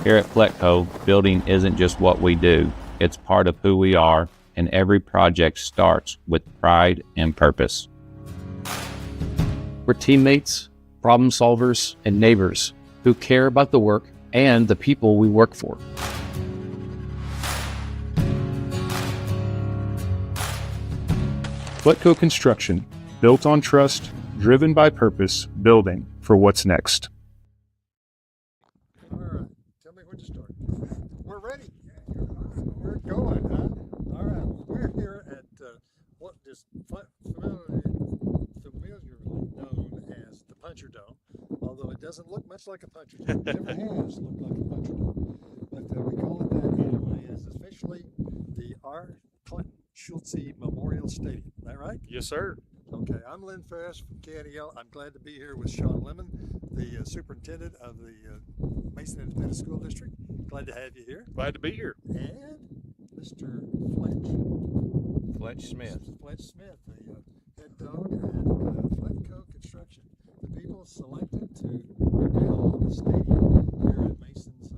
Here at Fletco, building isn't just what we do, it's part of who we are, and every project starts with pride and purpose. We're teammates, problem solvers, and neighbors who care about the work and the people we work for. Fletco Construction, built on trust, driven by purpose, building for what's next. All right, tell me when to start. We're ready. We're going, huh? All right, we're here at what is familiarly known as the Puncher Dome, although it doesn't look much like a Puncher Dome. It never has looked like a Puncher Dome, but we call it that anyway. It's officially the R. Clinton Schultz Memorial Stadium. Is that right? Yes, sir. Okay, I'm Lynn Ferris from KNEL. I'm glad to be here with Sean Lemon, the superintendent of the Mason Independent School District. Glad to have you here. Glad to be here. And Mr. Fletch Smith. Fletch Smith, the head dog at Fletco Construction. The people selected to rebuild the stadium here at Mason's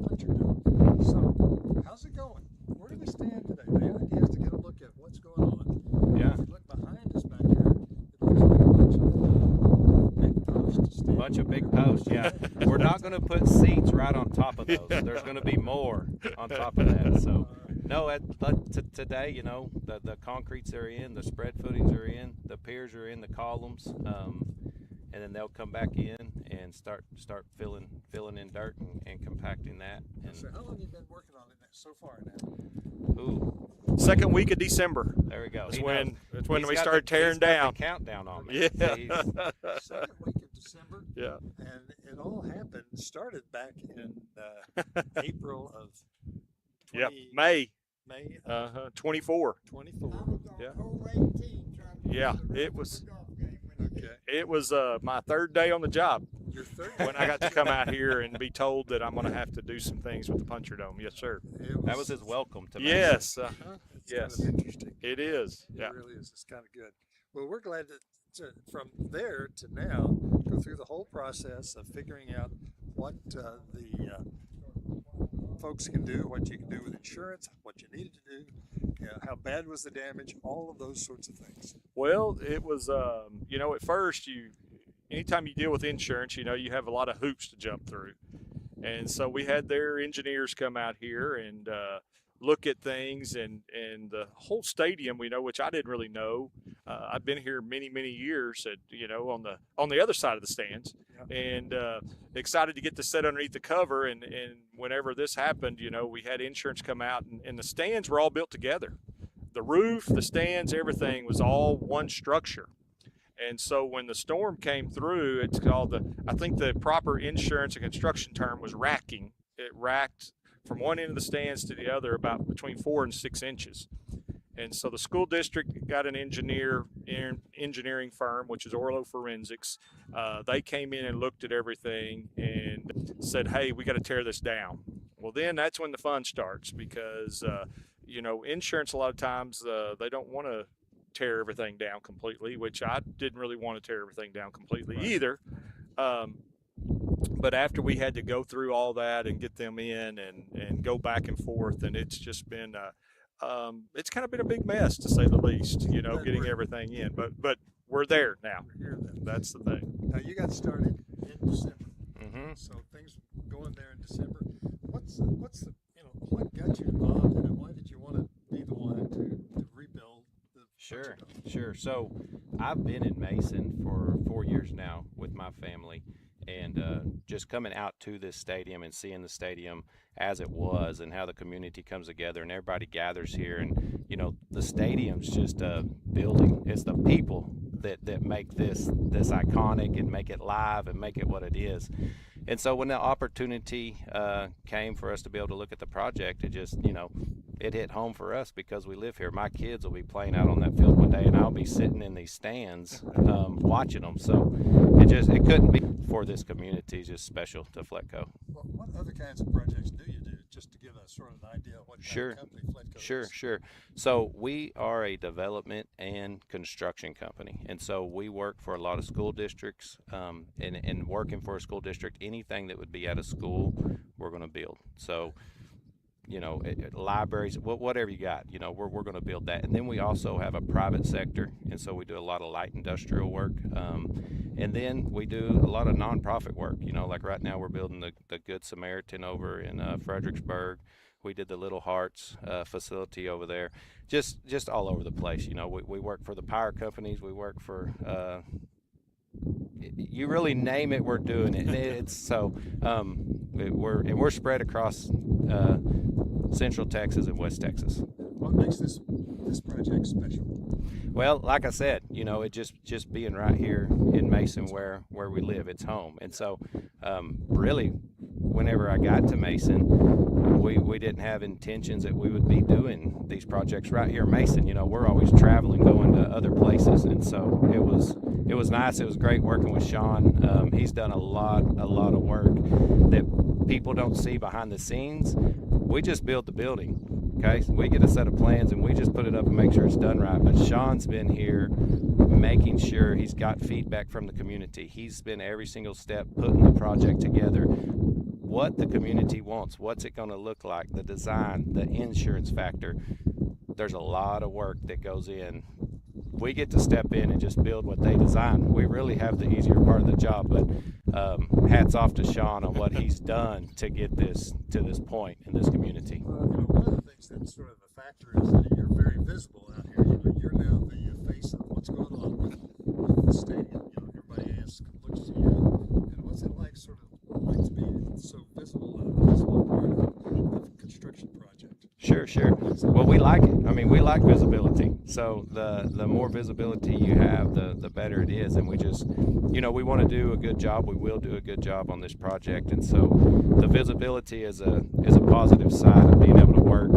Puncher Dome. So, how's it going? Where do we stand today? The idea is to get a look at what's going on. Yeah. If you look behind us back here, it looks like a bunch of big posts. Bunch of big posts, yeah. We're not going to put seats right on top of those. There's going to be more on top of that. So, no, today, you know, the concretes are in, the spread footings are in, the piers are in, the columns, and then they'll come back in and start filling in dirt and compacting that. And So, how long have you been working on it so far now? ooh, Second week of December. there we go. That's He when knows. that's when He's we got started tearing he's got down. the countdown on me. Yeah. Second week of December. Yeah. And it all started back in April of 20, Yep. May. May 24. 24. Yeah. Yeah. It was Okay. my third day on the job Your third when I got to come out here and be told that I'm going to have to do some things with the Puncher Dome. Yes, sir. That was his welcome to me. Yes. It's yes. kind of interesting. It is. It Yeah. really is. It's kind of good. Well, we're glad to from there to now go through the whole process of figuring out what the folks can do, what you can do with insurance, what you needed to do, how bad was the damage, all of those sorts of things. Well, it was, you know, at first anytime you deal with insurance, you know, you have a lot of hoops to jump through. And so we had their engineers come out here and look at things and the whole stadium, which I didn't really know. I've been here many, many years on the other side of the stands, and excited to get to sit underneath the cover. And whenever this happened, we had insurance come out and the stands were all built together. The roof, the stands, everything was all one structure. And so when the storm came through, it's called I think the proper insurance and construction term was racking. It racked from one end of the stands to the other about between 4 and 6 inches. And so the school district got an engineering firm, which is Orlo Forensics. They came in and looked at everything and said, hey, we got to tear this down. Well, then that's when the fun starts because, insurance a lot of times they don't want to tear everything down completely, which I didn't really want to tear everything down completely either. But after we had to go through all that and get them in and go back and forth, and it's just been it's kind of been a big mess to say the least, getting everything in. But we're there now. We're here then. That's the thing. Now you got started in December, Mm-hmm. so things going there in December. What's the what got you involved in it? Why did you want to be the one to rebuild the Sure. Puncher Dome? Sure. So I've been in Mason for 4 years now with my family, and just coming out to this stadium and seeing the stadium as it was and how the community comes together and everybody gathers here, and the stadium's just a building. It's the people that make this iconic and make it live and make it what it is. And so when the opportunity came for us to be able to look at the project, it just, it hit home for us because we live here. My kids will be playing out on that field one day, and I'll be sitting in these stands watching them. So it couldn't be for this community, just special to Fletco. Well, what other kinds of projects do you do? just to give a sort of an idea of what kind Sure. of company Fletco Sure, is. sure. So we are a development and construction company, and so we work for a lot of school districts. And working for a school district, anything that would be at a school, we're going to build. So, libraries, whatever you got, we're going to build that. And then we also have a private sector, and so we do a lot of light industrial work. And then we do a lot of nonprofit work. Like right now we're building the Good Samaritan over in Fredericksburg. We did the Little Hearts facility over there. Just all over the place. We work for the power companies. We work for you really name it, we're doing it. It's so we're spread across Central Texas and West Texas. What makes this project special? Well, like I said, it just being right here in Mason where we live, it's home. And so really, whenever I got to Mason, we didn't have intentions that we would be doing these projects right here in Mason. We're always traveling, going to other places, and so it was nice. It was great working with Sean. He's done a lot of work that people don't see behind the scenes. We just build the building. Okay, so we get a set of plans and we just put it up and make sure it's done right. But Sean's been here making sure he's got feedback from the community. He's been every single step putting the project together. What the community wants, what's it going to look like, the design, the insurance factor. There's a lot of work that goes in. We get to step in and just build what they design. We really have the easier part of the job, but hats off to Sean on what he's done to get this to this point in this community. One of the things that's sort of a factor is that you're very visible out here. You're now the face of what's going on with the stadium. Everybody looks to you. And what's it like, sort of like to be so visible part of the construction project? Sure. Well, we like it. I mean, we like visibility. So the more visibility you have, the better it is. And we just, we want to do a good job. We will do a good job on this project. And so the visibility is a positive side of being able to work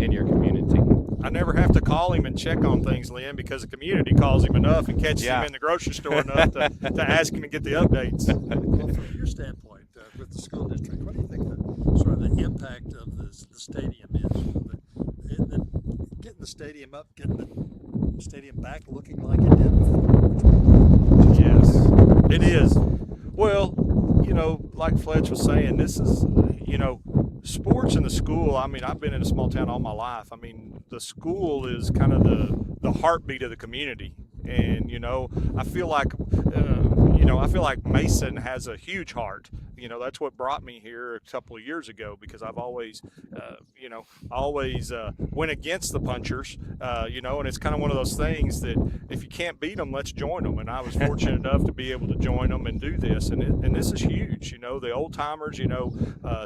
in your community. I never have to call him and check on things, Lynn, because the community calls him enough and catches him in the grocery store enough to ask him to get the updates. Well, from your standpoint, with the school district, what do you think the impact of the stadium is? Getting the stadium up, getting the stadium back looking like it did before. Yes, it is. Well, like Fletch was saying, this is, sports in the school. I mean, I've been in a small town all my life. I mean, the school is kind of the heartbeat of the community. And, I feel like Mason has a huge heart. That's what brought me here a couple of years ago, because I've always, went against the Punchers, and it's kind of one of those things that if you can't beat them, let's join them. And I was fortunate enough to be able to join them and do this. And this is huge. The old timers,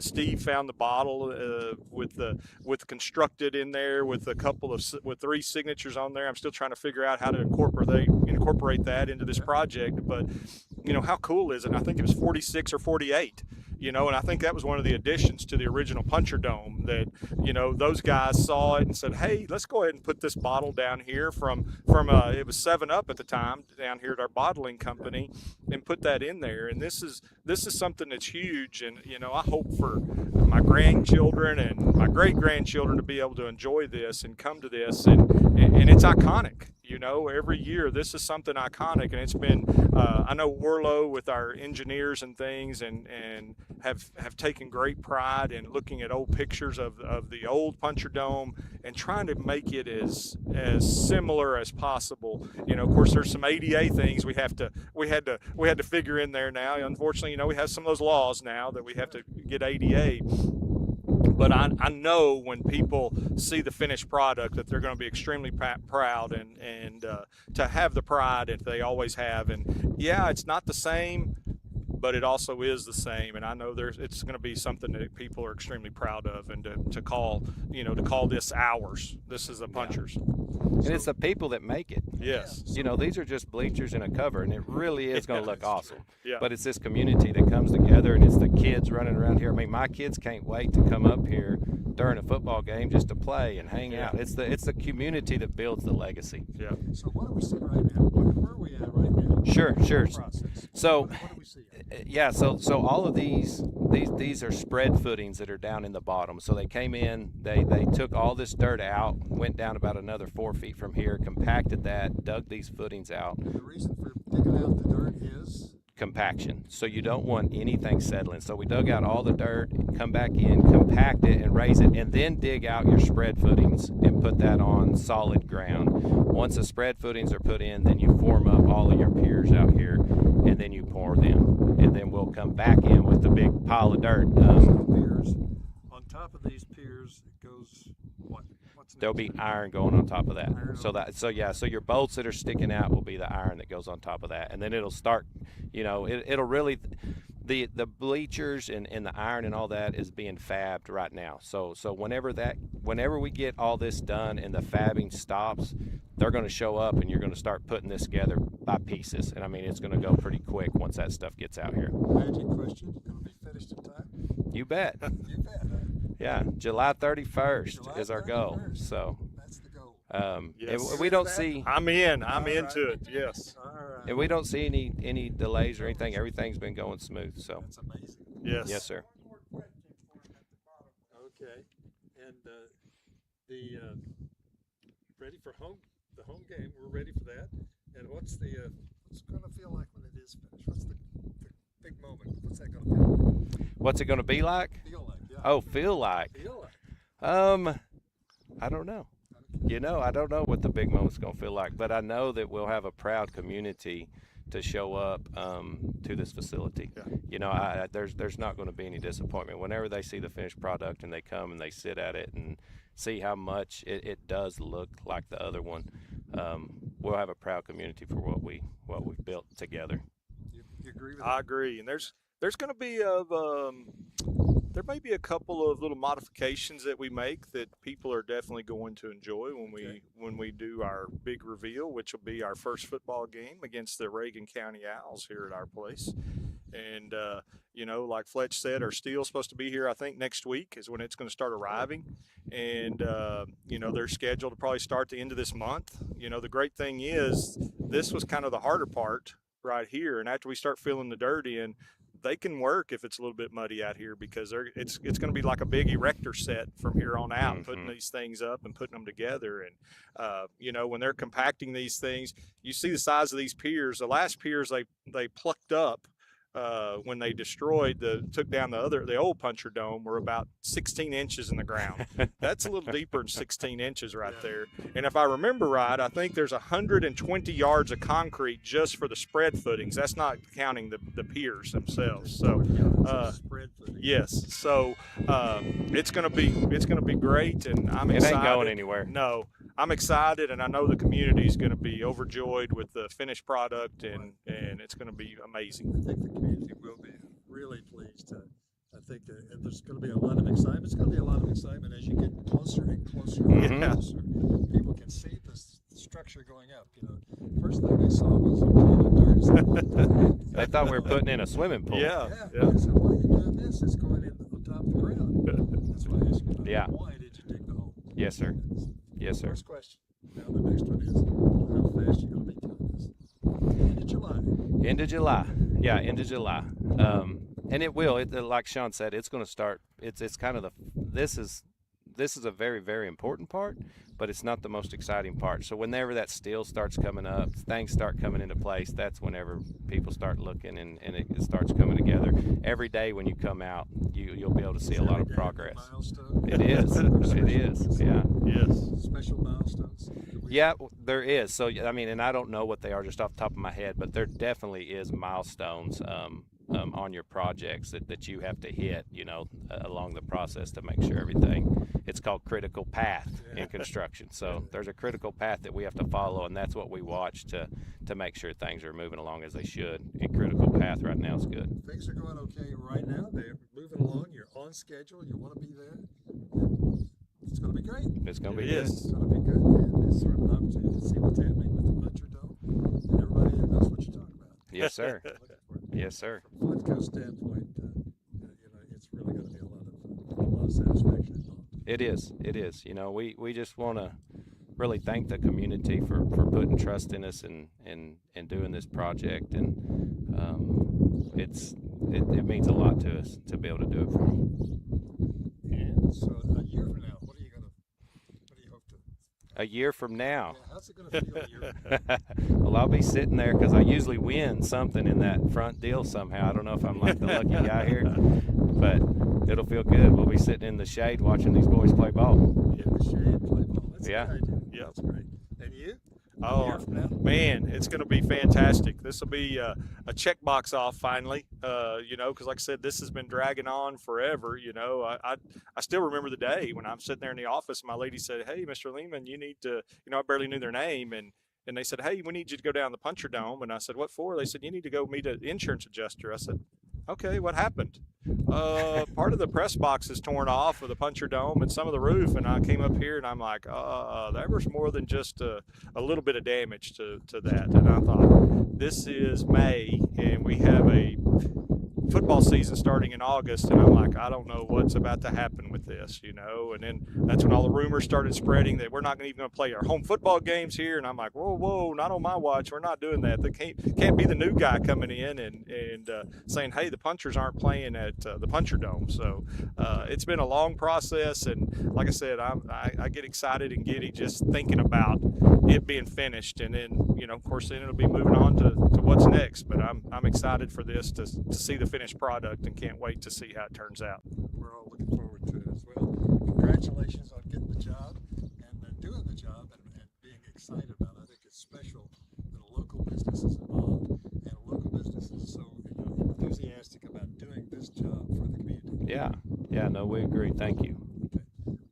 Steve found the bottle with constructed in there with with 3 signatures on there. I'm still trying to figure out how to incorporate that into this project. But, how cool is it? And I think it was 46 or 48. And I think that was one of the additions to the original Puncher Dome that, those guys saw it and said, hey, let's go ahead and put this bottle down here from it was 7-Up at the time down here at our bottling company, and put that in there. And this is something that's huge. And, I hope for my grandchildren and my great-grandchildren to be able to enjoy this and come to this. And it's iconic. Every year this is something iconic, and it's been I know Warlow with our engineers and things and have taken great pride in looking at old pictures of the old Puncher Dome and trying to make it as similar as possible. Of course there's some ADA things we had to figure in there now. Unfortunately, we have some of those laws now that we have to get ADA. But I know when people see the finished product that they're going to be extremely proud and to have the pride that they always have. And yeah, it's not the same, but it also is the same. And I know it's going to be something that people are extremely proud of, and to call this ours. This is the Punchers. And it's the people that make it. Yes. These are just bleachers and a cover, and it really is going to look awesome. Yeah. But it's this community that comes together, and it's the kids running around here. I mean, my kids can't wait to come up here during a football game just to play and hang out. It's the community that builds the legacy. Yeah. So what do we see right now? Where are we at right now? Sure. Process. So, what do we see? yeah. So all of these these are spread footings that are down in the bottom. So they came in, they took all this dirt out, went down about another 4 feet from here, compacted that, dug these footings out. The reason for digging out the dirt is Compaction. So you don't want anything settling. So we dug out all the dirt, come back in, compact it and raise it, and then dig out your spread footings and put that on solid ground. Once the spread footings are put in, then you form up all of your piers out here, and then you pour them. And then we'll come back in with the big pile of dirt. piers. On top of these piers, it goes what? What's There'll next? be iron going on top of that. Iron So your bolts that are sticking out will be the iron that goes on top of that, and then it'll start. It'll really, the bleachers and the iron and all that is being fabbed right now. So whenever we get all this done and the fabbing stops, they're going to show up and you're going to start putting this together by pieces. And I mean, it's going to go pretty quick once that stuff gets out here. Magic question. Going to be finished in time? You bet. You bet. Huh? Yeah, July 31st July is our goal. 31st. So. That's the goal. Yes. And we don't see. I'm in. I'm All right. into it. Yes. All right. And we don't see any delays or anything. Everything's been going smooth. So That's amazing. Yes. yes, sir. Okay. And ready for the home game. We're ready for that. And what's going to feel like when it is finished? What's the big moment? What's that going to feel like? What's it going to be like? Feel like, yeah. Oh, feel like. Feel like. I don't know. I don't know what the big moment's going to feel like, but I know that we'll have a proud community to show up to this facility. Yeah. There's not going to be any disappointment whenever they see the finished product and they come and they sit at it and see how much it does look like the other one. We'll have a proud community for what we've built together. You agree with I that? agree. And there's going to be there may be a couple of little modifications that we make that people are definitely going to enjoy when we do our big reveal, which will be our first football game against the Reagan County Owls here at our place. And like Fletch said, our steel's supposed to be here, I think, next week is when it's going to start arriving. And they're scheduled to probably start the end of this month. The great thing is this was kind of the harder part right here, and after we start filling the dirt in, they can work if it's a little bit muddy out here, because it's going to be like a big erector set from here on out, putting these things up and putting them together. And when they're compacting these things, you see the size of these piers. The last piers they plucked up when they took down the old Puncher Dome were about 16 inches in the ground. That's a little deeper than 16 inches right there. And if I remember right, I think there's 120 yards of concrete just for the spread footings. That's not counting the piers themselves. So, Spread footing. yes. So it's gonna be great, and I'm excited. It ain't going anywhere. No, I'm excited, and I know the community is going to be overjoyed with the finished product, and it's going to be amazing. I think the community will be really pleased. I think and there's going to be a lot of excitement. It's going to be a lot of excitement as you get closer and closer and Yeah. closer. People can see the structure going up. First thing they saw was a can of dirt. They thought we were putting in a swimming pool. Yeah. I said, why are you doing this? It's going in on top of the ground. That's why I asked you. Yeah. Why did you dig the hole? Yes, sir. Yes, sir. First question. Now the next one is, how fast you going to be doing this? End of July. End of July. Yeah, end of July. And it will. Like Sean said, it's going to start. It's kind of this is a very, very important part, but it's not the most exciting part. So whenever that steel starts coming up, things start coming into place, that's whenever people start looking and it starts coming together. Every day when you come out, you'll be able to see a lot of progress. Milestone. It is. It is. Yeah. Yes. Special milestones. Yeah, there is. So, I mean, and I don't know what they are just off the top of my head, but there definitely is milestones on your projects that you have to hit, along the process to make sure everything. It's called critical path in construction. So there's a critical path that we have to follow, and that's what we watch to make sure things are moving along as they should. And critical path right now is good. Things are going okay right now. They're moving along. You're on schedule. You want to be there. It's going to be great. It's going to be It good. is. It's going to be good. And it's sort of an opportunity to see what's happening with the Puncher Dome. And everybody knows what you're talking about. Yes, sir. Looking for it. Yes, sir. From Flintco standpoint, it's really going to be a lot of satisfaction involved. It is. It is. We just want to really thank the community for putting trust in us and doing this project. And it means a lot to us to be able to do it for them. And so a year from now, what do you hope to? A year from now. Yeah, how's it going to feel a year from now? Well, I'll be sitting there because I usually win something in that front deal somehow. I don't know if I'm like the lucky guy here, but it'll feel good. We'll be sitting in the shade watching these boys play ball. In the shade, play ball. That's Yeah. a good idea. Yeah. That's great. And you? A Oh, year from now? man, it's going to be fantastic. This will be a checkbox off finally, because like I said, this has been dragging on forever. I still remember the day when I'm sitting there in the office, and my lady said, "Hey, Mr. Lehman, you need to," I barely knew their name, and they said, "Hey, we need you to go down to the Puncher Dome." And I said, "What for?" They said, "You need to go meet an insurance adjuster." I said, "Okay, what happened?" Part of the press box is torn off of the Puncher Dome and some of the roof, and I came up here and I'm like, there was more than just a little bit of damage to that. And I thought, this is May, and we have a football season starting in August, and I'm like, I don't know what's about to happen with this, and then that's when all the rumors started spreading that we're not even going to play our home football games here, and I'm like, whoa, not on my watch, we're not doing that. There can't be the new guy coming in and saying, hey, the Punchers aren't playing at the Puncher Dome. So it's been a long process, and like I said, I get excited and giddy just thinking about it being finished, and then of course then it'll be moving on to what's next. But I'm excited for this to see the finished product, and can't wait to see how it turns out. We're all looking forward to it as well. Congratulations on getting the job and doing the job and being excited about it. I think it's special that a local business is involved, and a local business is so enthusiastic about doing this job for the community. Yeah, no, we agree. Thank you. Okay.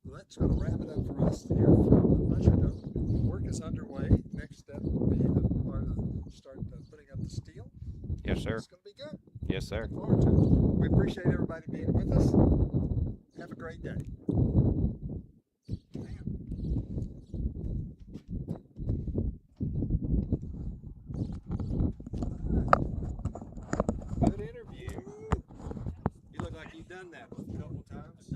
Well, that's going to wrap it up for us here from the Puncher Dome. Work is underway. Next step will be the part of start putting up the steel. Yes, sir. It's going to be good. Yes, sir. Look forward to it. We appreciate everybody being with us. Have a great day. Good interview. You look like you've done that a couple times.